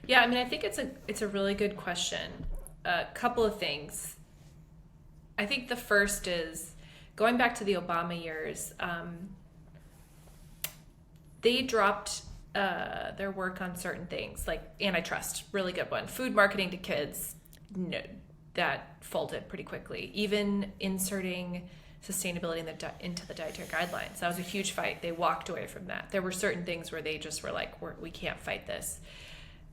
Yeah, I mean, I think it's a really good question. A couple of things. I think the first is going back to the Obama years. They dropped their work on certain things like antitrust, really good one. Food marketing to kids, no, that folded pretty quickly. Even inserting sustainability into the dietary guidelines, that was a huge fight. They walked away from that. There were certain things where they just were like, we can't fight this.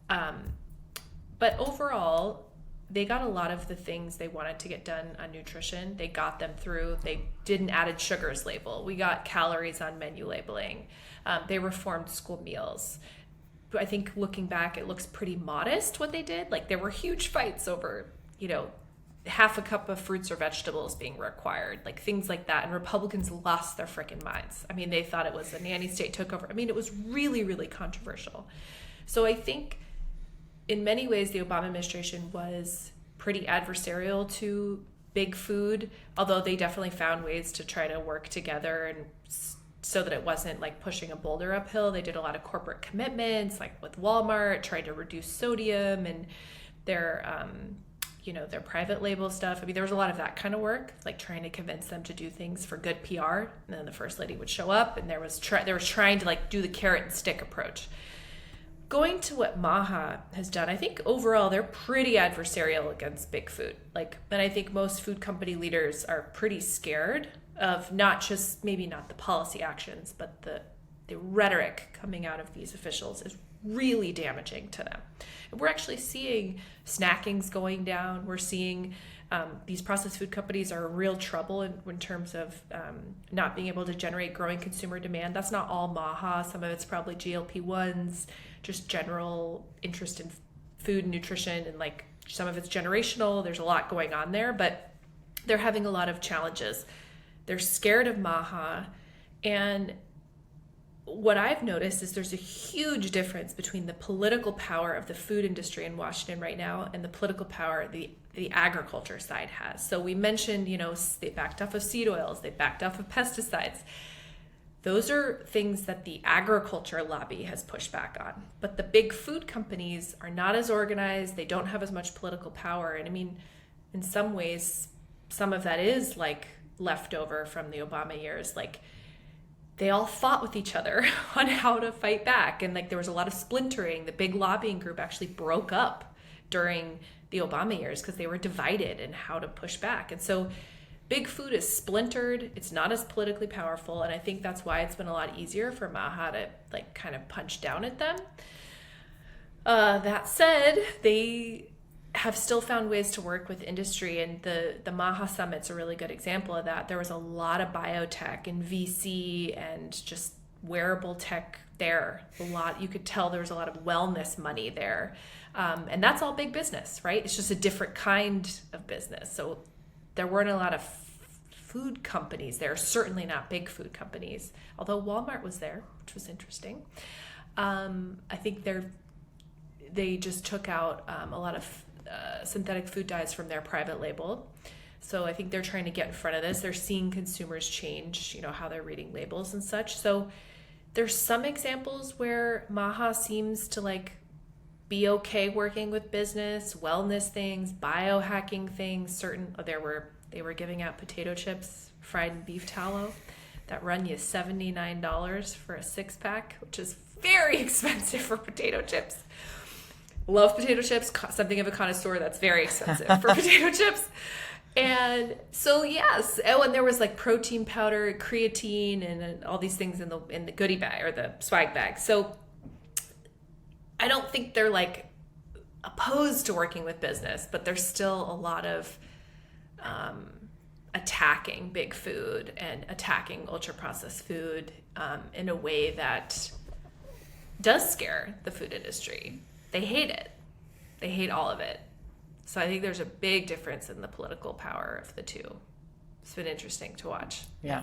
But overall, they got a lot of the things they wanted to get done on nutrition. They got them through. They didn't added sugars label. We got calories on menu labeling. They reformed school meals. I think looking back, it looks pretty modest what they did. Like there were huge fights over, half a cup of fruits or vegetables being required, like things like that. And Republicans lost their freaking minds. I mean, they thought it was a nanny state took over. I mean, it was really, really controversial. So I think in many ways, the Obama administration was pretty adversarial to big food, although they definitely found ways to try to work together and so that it wasn't like pushing a boulder uphill. They did a lot of corporate commitments, like with Walmart, tried to reduce sodium and their private label stuff. I mean, there was a lot of that kind of work, like trying to convince them to do things for good PR. And then the first lady would show up, and there was trying to like do the carrot and stick approach. Going to what MAHA has done, I think overall they're pretty adversarial against big food. And I think most food company leaders are pretty scared of maybe not the policy actions, but the rhetoric coming out of these officials is really damaging to them. And we're actually seeing snackings going down. We're seeing these processed food companies are in real trouble in terms of not being able to generate growing consumer demand. That's not all MAHA. Some of it's probably GLP-1s, just general interest in food and nutrition, and like some of it's generational. There's a lot going on there, but they're having a lot of challenges. They're scared of MAHA. And what I've noticed is there's a huge difference between the political power of the food industry in Washington right now and the political power the agriculture side has. So we mentioned, they backed off of seed oils, they backed off of pesticides. Those are things that the agriculture lobby has pushed back on. But the big food companies are not as organized. They don't have as much political power. And I mean, in some ways, some of that is like leftover from the Obama years. Like they all fought with each other on how to fight back. And like there was a lot of splintering. The big lobbying group actually broke up during the Obama years because they were divided in how to push back. And so big food is splintered. It's not as politically powerful. And I think that's why it's been a lot easier for MAHA to like kind of punch down at them. That said, they have still found ways to work with industry, and the MAHA Summit's a really good example of that. There was a lot of biotech and VC and just wearable tech there. You could tell there was a lot of wellness money there. And that's all big business, right? It's just a different kind of business. So there weren't a lot of food companies there, certainly not big food companies, although Walmart was there, which was interesting. I think they just took out a lot of synthetic food dyes from their private label. So I think they're trying to get in front of this. They're seeing consumers change, how they're reading labels and such. So there's some examples where MAHA seems to like be okay working with business, wellness things, biohacking things. They were giving out potato chips fried in beef tallow that run you $79 for a 6-pack, which is very expensive for potato chips. Love potato chips, something of a connoisseur. That's very expensive for potato chips. And so yes, and there was like protein powder, creatine, and all these things in the goodie bag or the swag bag. So I don't think they're like opposed to working with business, but there's still a lot of attacking big food and attacking ultra processed food in a way that does scare the food industry. They hate it. They hate all of it. So I think there's a big difference in the political power of the two. It's been interesting to watch. Yeah.